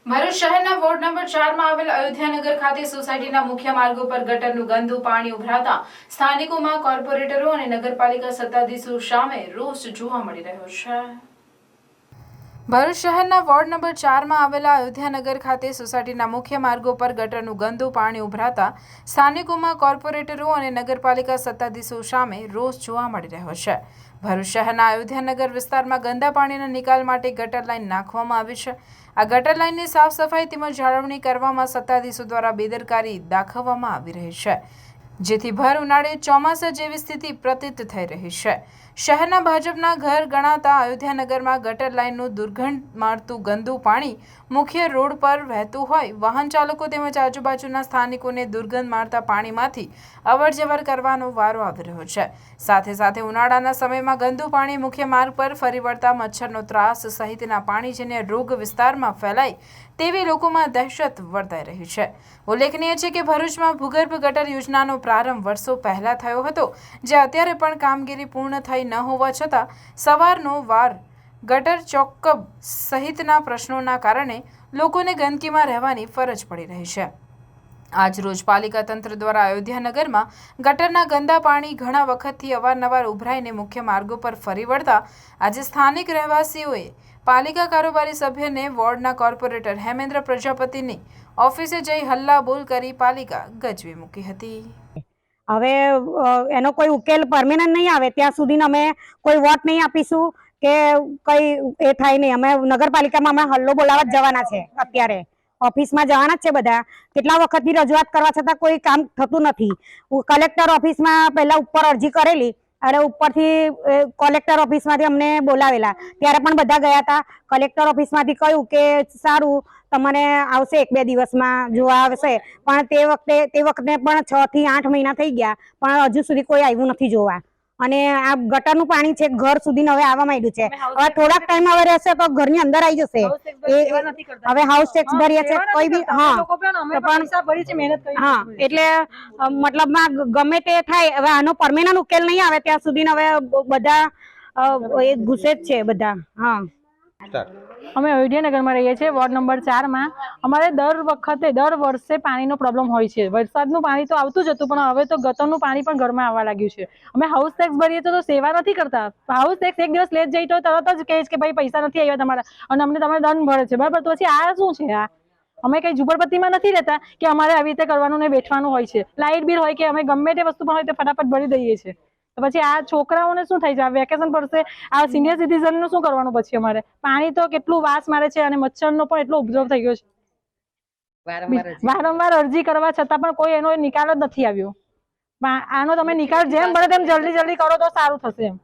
ભરૂચ શહેરના ward number 4 માં આવેલ અયોધ્યાનગર ખાતે સોસાયટીના મુખ્ય માર્ગો પર ગટરનું ગંદુ પાણી ઉભરાતા સ્થાનિકોમાં કોર્પોરેટરો અને નગરપાલિકા સત્તાધીશો સામે રોષ જોવા મળી રહ્યો છે। ભરૂચ શહેરના વોર્ડ નંબર 4 માં આવેલા અયોધ્યાનગર ખાતે સોસાયટીના મુખ્ય માર્ગો પર ગટરનું ગંદુ પાણી ઉભરાતા સ્થાનિકોમાં કોર્પોરેટરો અને નગરપાલિકા સત્તાધીશો સામે રોષ જોવા મળી રહ્યો છે। ભરૂચ શહેરના અયોધ્યાનગર વિસ્તારમાં ગંદા પાણીના નિકાલ માટે ગટર લાઇન નાખવામાં આવી છે। આ ગટર લાઇનની સાફ સફાઈ તેમજ જાળવણી કરવામાં સત્તાધીશો દ્વારા બેદરકારી દાખવવામાં આવી રહી છે, જેથી ભર ઉનાળે ચોમાસા જેવી સ્થિતિ પ્રતીત થઈ રહી છે। શહેરના ભાજપના ઘર ગણાતા અયોધ્યાનગરમાં ગટર લાઇનનું દુર્ગંધ મારતું ગંદુ પાણી મુખ્ય રોડ પર વહેતું હોય વાહન ચાલકો તેમજ આજુબાજુના સ્થાનિકોને દુર્ગંધ મારતા પાણીમાંથી અવરજવર કરવાનો વારો આવી રહ્યો છે। સાથે સાથે ઉનાળાના સમયમાં ગંદુ પાણી મુખ્ય માર્ગ પર ફરી વળતા મચ્છરનો ત્રાસ સહિતના પાણીજન્ય રોગ વિસ્તારમાં ફેલાય તેવી લોકોમાં દહેશત વર્તાઈ રહી છે। ઉલ્લેખનીય છે કે ભરૂચમાં ભૂગર્ભ ગટર યોજનાનો પ્રારંભ વર્ષો પહેલા થયો હતો, જે અત્યારે પણ કામગીરી પૂર્ણ થઈ ન હોવા છતાં સવારનો વાર ગટર ચોકબ સહિતના પ્રશ્નોના કારણે લોકોને ગંદકીમાં રહેવાની ફરજ પડી રહી છે। આજ રોજ પાલિકા તંત્ર દ્વારા અયોધ્યાનગરમાં ગટરના ગંદા પાણી ઘણા વખતથી અવારનવાર ઉભરાઈને મુખ્ય માર્ગો પર ફરી વળતા આજે સ્થાનિક રહેવાસીઓએ પાલિકા કારોબારી સભ્યને વોર્ડના કોર્પોરેટર હેમેન્દ્ર પ્રજાપતિની ઓફિસે જઈ હલ્લા બોલ કરી પાલિકા ગજવી મૂકી હતી। હવે એનો કોઈ ઉકેલ પરમેનન્ટ નહીં આવે ત્યાં સુધી અમે કોઈ વોટ નહીં આપીશું કે કઈ એ થાય નહીં। અમે નગરપાલિકામાં અમે હલ્લો બોલાવવા જ જવાના છે। અત્યારે ઓફિસમાં જવાના જ છે બધા। કેટલા વખતની રજૂઆત કરવા છતાં કોઈ કામ થતું નથી। કલેક્ટર ઓફિસમાં પહેલા ઉપર અરજી કરેલી અને ઉપરથી કલેક્ટર ઓફિસમાંથી અમને બોલાવેલા ત્યારે પણ બધા ગયા હતા। કલેક્ટર ઓફિસમાંથી કહ્યું કે સારું તમને આવશે 1-2 દિવસમાં જોવા આવશે, પણ તે વખતે પણ 6 થી 8 મહિના થઈ ગયા પણ હજુ સુધી કોઈ આવ્યું નથી જોવા। અને આ ગટરનું પાણી છે ઘર સુધી હવે આવવા માંડ્યું છે। હવે થોડાક ટાઈમ હવે રહેશે તો ઘરની અંદર આવી જશે। હવે હાઉસ ટેક્સ ભરીએ છે કોઈ બી હા એટલે મતલબમાં ગમે તે થાય। હવે આનો પરમેનન્ટ ઉકેલ નહીં આવે ત્યાં સુધી હવે બધા ઘૂસે જ છે બધા। હા, અમે અયોધ્યાનગરમાં રહીએ છીએ વોર્ડ નંબર 4 માં। અમારે દર વર્ષે પાણીનો પ્રોબ્લેમ હોય છે। વરસાદનું પાણી તો આવતું જ હતું, પણ હવે તો ગટરનું પાણી પણ ઘરમાં આવવા લાગ્યું છે। અમે હાઉસ ટેક્સ ભરીએ તો સેવા નથી કરતા। હાઉસ ટેક્સ એક દિવસ લેટ જઈ તો તરત જ કહે કે ભાઈ પૈસા નથી આવ્યા તમારા અને અમને તમે દંડ ભરે છે, બરાબર? તો પછી આ શું છે? આ અમે કઈ ઝુંપડપટ્ટીમાં નથી રહેતા કે અમારે આવી રીતે કરવાનું ને બેઠવાનું હોય છે। લાઇટ બિલ હોય કે અમે ગમે તે વસ્તુ પણ હોય તે ફટાફટ ભરી દઈએ છીએ। તો પછી આ છોકરાઓને શું થાય છે? આ વેકેશન પડશે, આ સિનિયર સિટીઝન નું શું કરવાનું પછી? અમારે પાણી તો કેટલું વાસ મારે છે અને મચ્છરનો પણ એટલો ઉપદ્રવ થઈ ગયો છે। વારંવાર અરજી કરવા છતાં પણ કોઈ એનો નિકાલ જ નથી આવ્યો। આનો તમે નિકાલ જેમ બને તેમ જલ્દી કરો તો સારું થશે એમ।